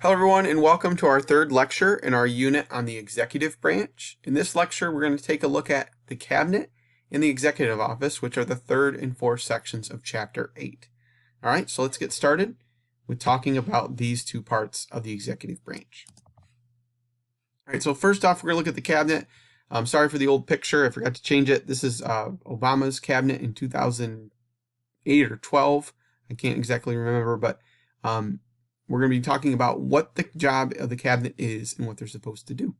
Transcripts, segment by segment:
Hello everyone and welcome to our third lecture in our unit on the executive branch. In this lecture we're going to take a look at the cabinet and the executive office, which are the third and fourth sections of chapter 8. Alright, so let's get started with talking about these two parts of the executive branch. Alright, so first off we're going to look at the cabinet. I'm sorry for the old picture, I forgot to change it. This is Obama's cabinet in 2008 or 12. I can't exactly remember, but we're going to be talking about what the job of the cabinet is and what they're supposed to do.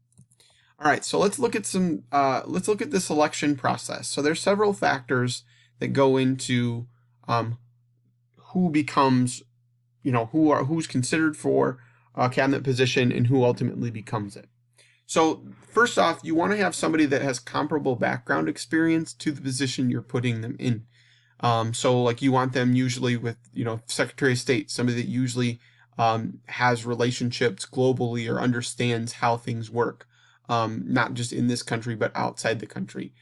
All right, so let's look at the selection process. So there's several factors that go into who becomes, who's considered for a cabinet position and who ultimately becomes it. So first off, you want to have somebody that has comparable background experience to the position you're putting them in. So like you want them usually with, Secretary of State, somebody that usually has relationships globally or understands how things work, not just in this country, but outside the country.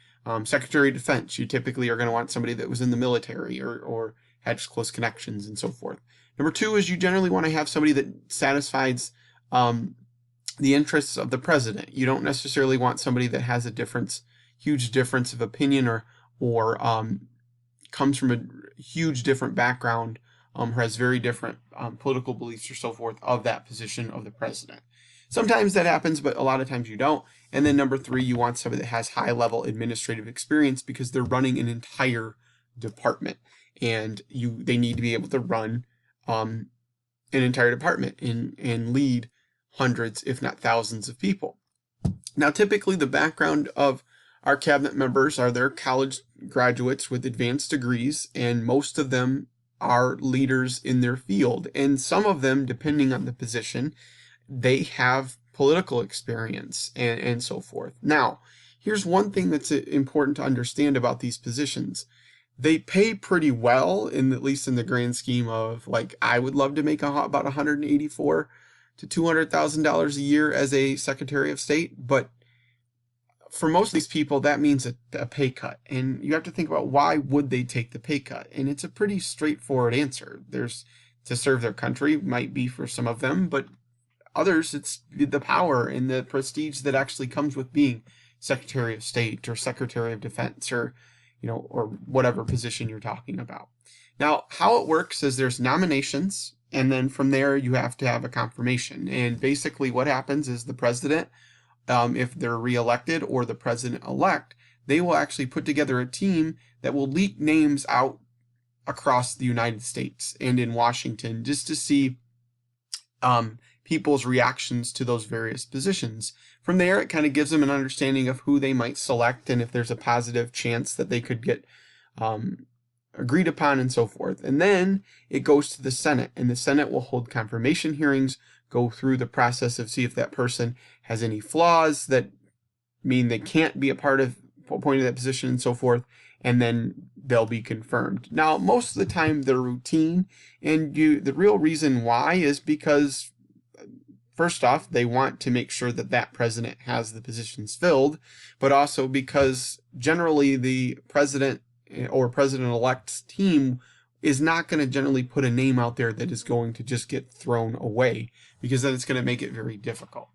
Secretary of Defense, you typically are going to want somebody that was in the military or had close connections and so forth. Number two is you generally want to have somebody that satisfies the interests of the president. You don't necessarily want somebody that has a huge difference of opinion or comes from a huge different background, has very different political beliefs or so forth of that position of the president. Sometimes that happens, but a lot of times you don't. And then number three, you want somebody that has high-level administrative experience because they're running an entire department, and they need to be able to run an entire department and lead hundreds, if not thousands, of people. Now, typically the background of our cabinet members are their college graduates with advanced degrees, and most of them are leaders in their field. And some of them, depending on the position, they have political experience and so forth. Now, here's one thing that's important to understand about these positions. They pay pretty well, at least in the grand scheme of, like, I would love to make about $184,000 to $200,000 a year as a Secretary of State, but for most of these people, that means a pay cut. And you have to think about why would they take the pay cut? And it's a pretty straightforward answer. There's to serve their country, might be for some of them, but others, it's the power and the prestige that actually comes with being Secretary of State or Secretary of Defense or whatever position you're talking about. Now, how it works is there's nominations, and then from there you have to have a confirmation. And basically what happens is the president, if they're reelected, or the president-elect, they will actually put together a team that will leak names out across the United States and in Washington just to see people's reactions to those various positions. From there, it kind of gives them an understanding of who they might select and if there's a positive chance that they could get agreed upon and so forth. And then it goes to the Senate, and the Senate will hold confirmation hearings, go through the process of see if that person has any flaws that mean they can't be appointed to that position and so forth, and then they'll be confirmed. Now, most of the time they're routine, and the real reason why is because, first off, they want to make sure that that president has the positions filled, but also because generally the president or president-elect's team is not going to generally put a name out there that is going to just get thrown away, because then it's going to make it very difficult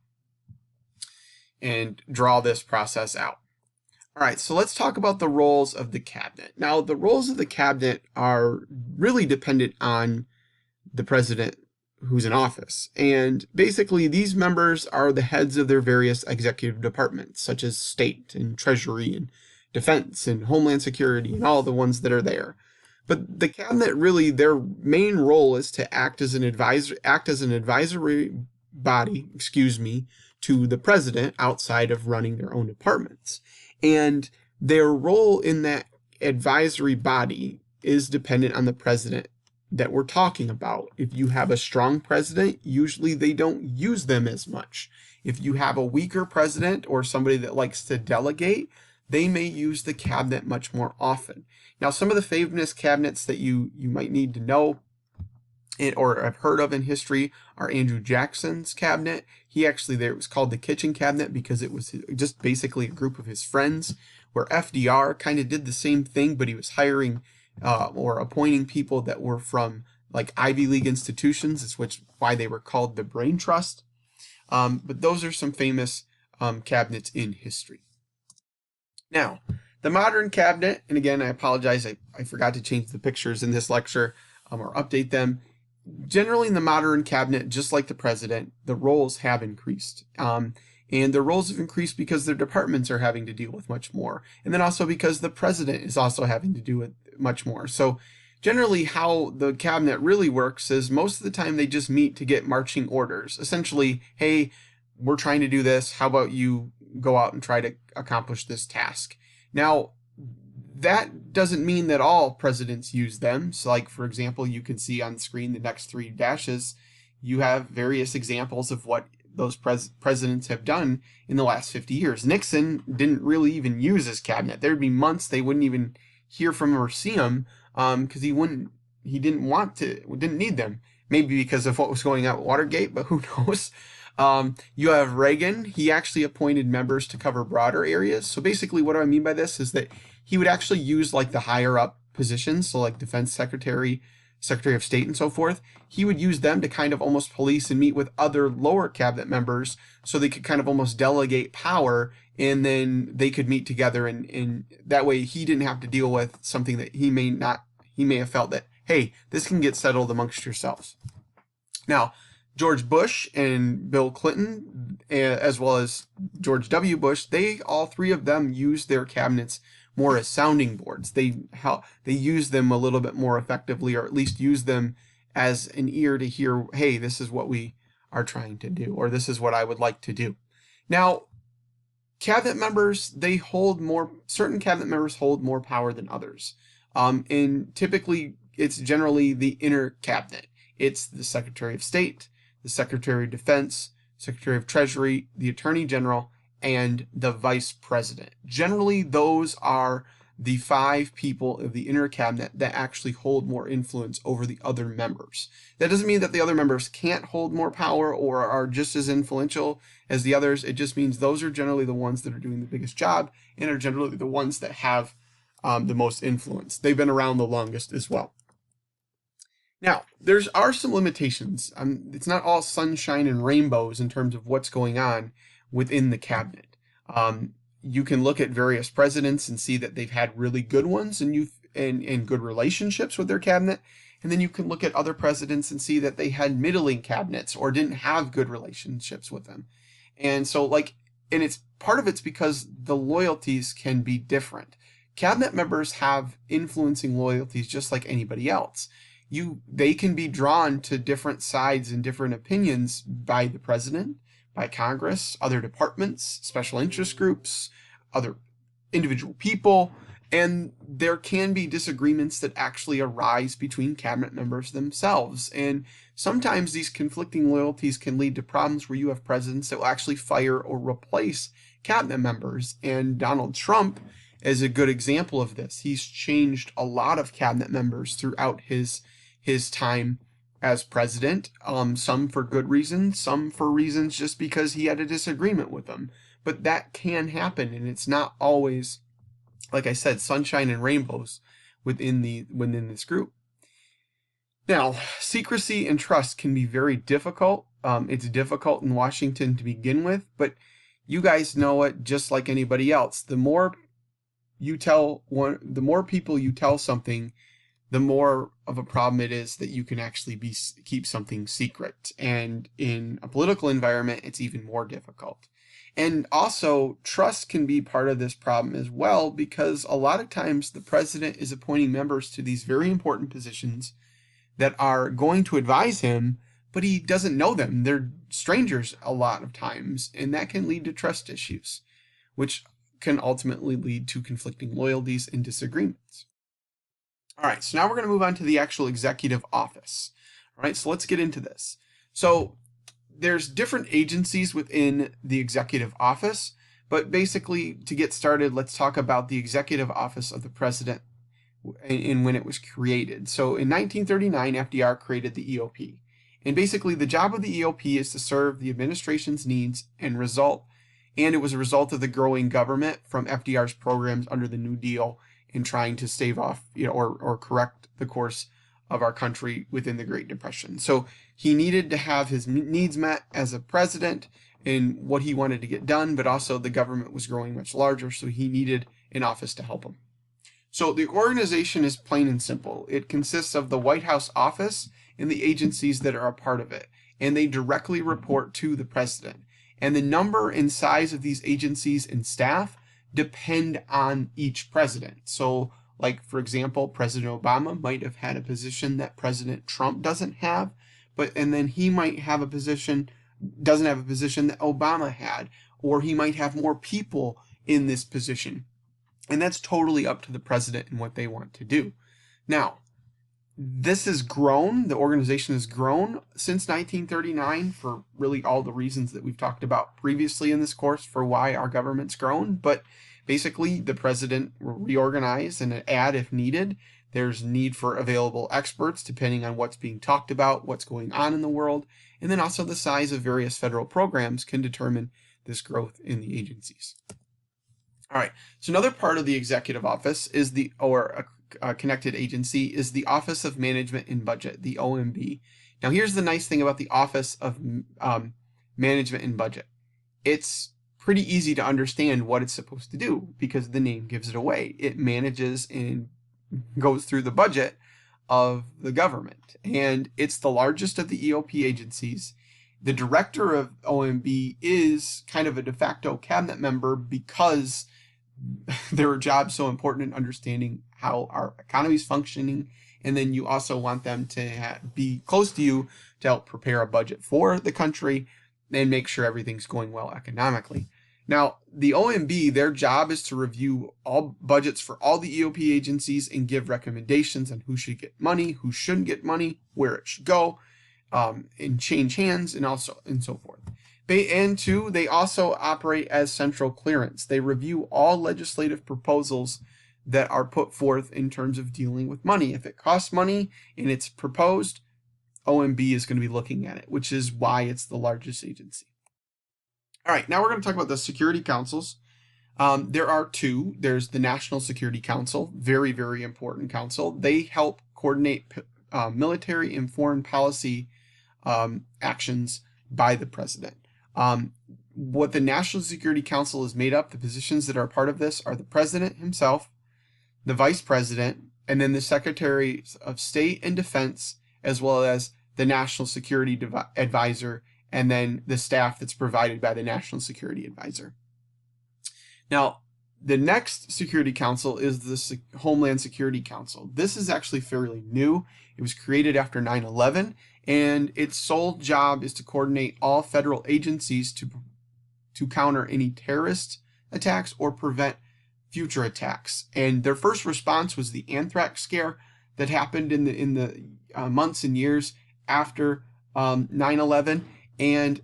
and draw this process out. All right, so let's talk about the roles of the cabinet. Now, the roles of the cabinet are really dependent on the president who's in office. And basically, these members are the heads of their various executive departments, such as State and Treasury and Defense and Homeland Security and all the ones that are there. But the cabinet, really, their main role is to act as an advisory body, to the president outside of running their own departments. And their role in that advisory body is dependent on the president that we're talking about. If you have a strong president, usually they don't use them as much. If you have a weaker president or somebody that likes to delegate, they may use the cabinet much more often. Now, some of the famous cabinets that you might need to know or have heard of in history are Andrew Jackson's cabinet. It was called the kitchen cabinet because it was just basically a group of his friends, where FDR kind of did the same thing, but he was hiring or appointing people that were from like Ivy League institutions, is why they were called the Brain Trust. But those are some famous cabinets in history. Now, the modern cabinet, and again, I apologize, I forgot to change the pictures in this lecture or update them. Generally, in the modern cabinet, just like the president, the roles have increased. And the roles have increased because their departments are having to deal with much more. And then also because the president is also having to do with much more. So generally how the cabinet really works is most of the time they just meet to get marching orders. Essentially, hey, we're trying to do this. How about you go out and try to accomplish this task? Now, that doesn't mean that all presidents use them. So like, for example, you can see on the screen the next 3 dashes. You have various examples of what those presidents have done in the last 50 years. Nixon didn't really even use his cabinet. There'd be months they wouldn't even hear from him or see him because he didn't need them. Maybe because of what was going on with Watergate, but who knows? You have Reagan. He actually appointed members to cover broader areas. So basically what do I mean by this is that he would actually use like the higher up positions, so like defense secretary, Secretary of State, and so forth. He would use them to kind of almost police and meet with other lower cabinet members so they could kind of almost delegate power, and then they could meet together, and that way he didn't have to deal with something that he may have felt that, hey, this can get settled amongst yourselves. Now, George Bush and Bill Clinton, as well as George W. Bush, all 3 of them used their cabinets more as sounding boards. They use them a little bit more effectively, or at least use them as an ear to hear, hey, this is what we are trying to do, or this is what I would like to do. Now, cabinet members, certain cabinet members hold more power than others. And typically, it's generally the inner cabinet. It's the Secretary of State, the Secretary of Defense, Secretary of Treasury, the Attorney General, and the Vice President. Generally, those are the 5 people of the inner cabinet that actually hold more influence over the other members. That doesn't mean that the other members can't hold more power or are just as influential as the others. It just means those are generally the ones that are doing the biggest job and are generally the ones that have the most influence. They've been around the longest as well. Now, there are some limitations. It's not all sunshine and rainbows in terms of what's going on within the cabinet. You can look at various presidents and see that they've had really good ones and good relationships with their cabinet. And then you can look at other presidents and see that they had middling cabinets or didn't have good relationships with them. And so part of it's because the loyalties can be different. Cabinet members have influencing loyalties just like anybody else. They can be drawn to different sides and different opinions by the president, by Congress, other departments, special interest groups, other individual people, and there can be disagreements that actually arise between cabinet members themselves. And sometimes these conflicting loyalties can lead to problems where you have presidents that will actually fire or replace cabinet members. And Donald Trump is a good example of this. He's changed a lot of cabinet members throughout his time as president, some for good reasons, some for reasons just because he had a disagreement with them. But that can happen, and it's not always, like I said, sunshine and rainbows within this group. Now, secrecy and trust can be very difficult. It's difficult in Washington to begin with, but you guys know it just like anybody else. The more people you tell something, the more of a problem it is that you can actually keep something secret. And in a political environment, it's even more difficult. And also, trust can be part of this problem as well, because a lot of times the president is appointing members to these very important positions that are going to advise him, but he doesn't know them. They're strangers a lot of times, and that can lead to trust issues, which can ultimately lead to conflicting loyalties and disagreements. All right, so now we're going to move on to the actual executive office. All right, so let's get into this. So there's different agencies within the executive office, but basically to get started, let's talk about the executive office of the president and when it was created. So in 1939, FDR created the EOP. And basically the job of the EOP is to serve the administration's needs and it was a result of the growing government from FDR's programs under the New Deal in trying to stave off, or correct the course of our country within the Great Depression. So he needed to have his needs met as a president in what he wanted to get done, but also the government was growing much larger, so he needed an office to help him. So the organization is plain and simple. It consists of the White House office and the agencies that are a part of it, and they directly report to the president. And the number and size of these agencies and staff depend on each president. So, like, for example, President Obama might have had a position that President Trump doesn't have, and then he might have a position, doesn't have a position that Obama had, or he might have more people in this position. And that's totally up to the president and what they want to do. Now, this has grown, the organization has grown since 1939 for really all the reasons that we've talked about previously in this course for why our government's grown. But basically, the president will reorganize and add if needed. There's need for available experts depending on what's being talked about, what's going on in the world, and then also the size of various federal programs can determine this growth in the agencies. All right, so another part of the executive office is a connected agency is the Office of Management and Budget, the OMB. Now, here's the nice thing about the Office of Management and Budget. It's pretty easy to understand what it's supposed to do because the name gives it away. It manages and goes through the budget of the government, and it's the largest of the EOP agencies. The director of OMB is kind of a de facto cabinet member because their job's so important in understanding how our economy is functioning, and then you also want them to be close to you to help prepare a budget for the country and make sure everything's going well economically. Now, the OMB, their job is to review all budgets for all the EOP agencies and give recommendations on who should get money, who shouldn't get money, where it should go, and change hands, and so forth. And two, they also operate as central clearance. They review all legislative proposals that are put forth in terms of dealing with money. If it costs money and it's proposed, OMB is going to be looking at it, which is why it's the largest agency. All right, now we're going to talk about the security councils. There are two. There's the National Security Council, very, very important council. They help coordinate military and foreign policy actions by the president. What the National Security Council is made up, the positions that are part of this are the president himself, the vice president, and then the secretaries of state and defense, as well as the National Security Advisor, and then the staff that's provided by the National Security Advisor. Now, the next Security Council is the Homeland Security Council. This is actually fairly new. It was created after 9/11, and its sole job is to coordinate all federal agencies to counter any terrorist attacks or prevent future attacks. And their first response was the anthrax scare that happened in the months and years after 9/11. And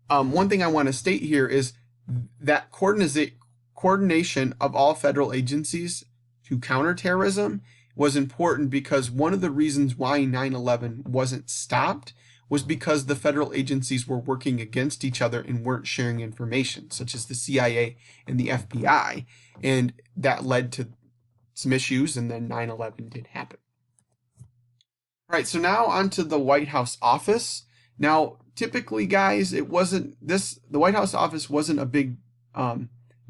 one thing I want to state here is that coordination of all federal agencies to counter terrorism was important because one of the reasons why 9/11 wasn't stopped was because the federal agencies were working against each other and weren't sharing information, such as the CIA and the FBI, and that led to some issues, and then 9/11 did happen. All right, so now onto the White House office. Now, typically, guys, the White House office wasn't a big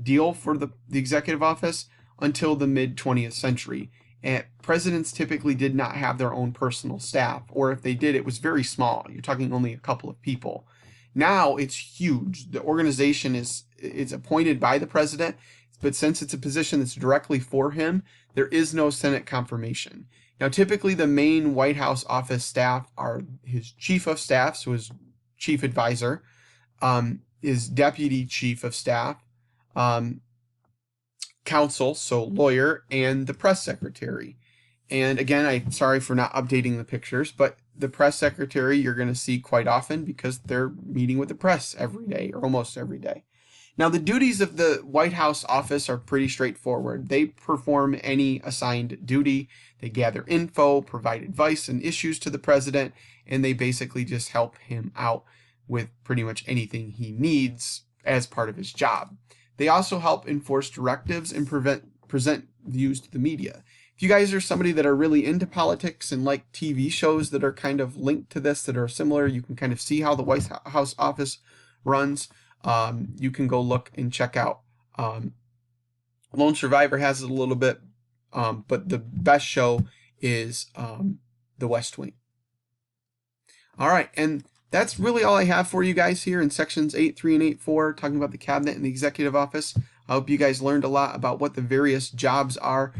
deal for the executive office until the mid-20th century. And presidents typically did not have their own personal staff, or if they did, it was very small. You're talking only a couple of people. Now it's huge. The organization is appointed by the president, but since it's a position that's directly for him, there is no Senate confirmation. Now, typically the main White House office staff are his chief of staff, so his chief advisor, his deputy chief of staff, counsel, so lawyer, and the press secretary. And again, I'm sorry for not updating the pictures, but the press secretary you're going to see quite often because they're meeting with the press every day or almost every day. Now, the duties of the White House office are pretty straightforward. They perform any assigned duty. They gather info, provide advice and issues to the president, and they basically just help him out with pretty much anything he needs as part of his job. They also help enforce directives and present views to the media. If you guys are somebody that are really into politics and like TV shows that are kind of linked to this, that are similar, you can kind of see how the White House office runs. You can go look and check out. Lone Survivor has it a little bit, but the best show is The West Wing. All right, and that's really all I have for you guys here in sections 8.3 and 8.4, talking about the cabinet and the executive office. I hope you guys learned a lot about what the various jobs are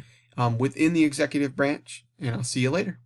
within the executive branch, and I'll see you later.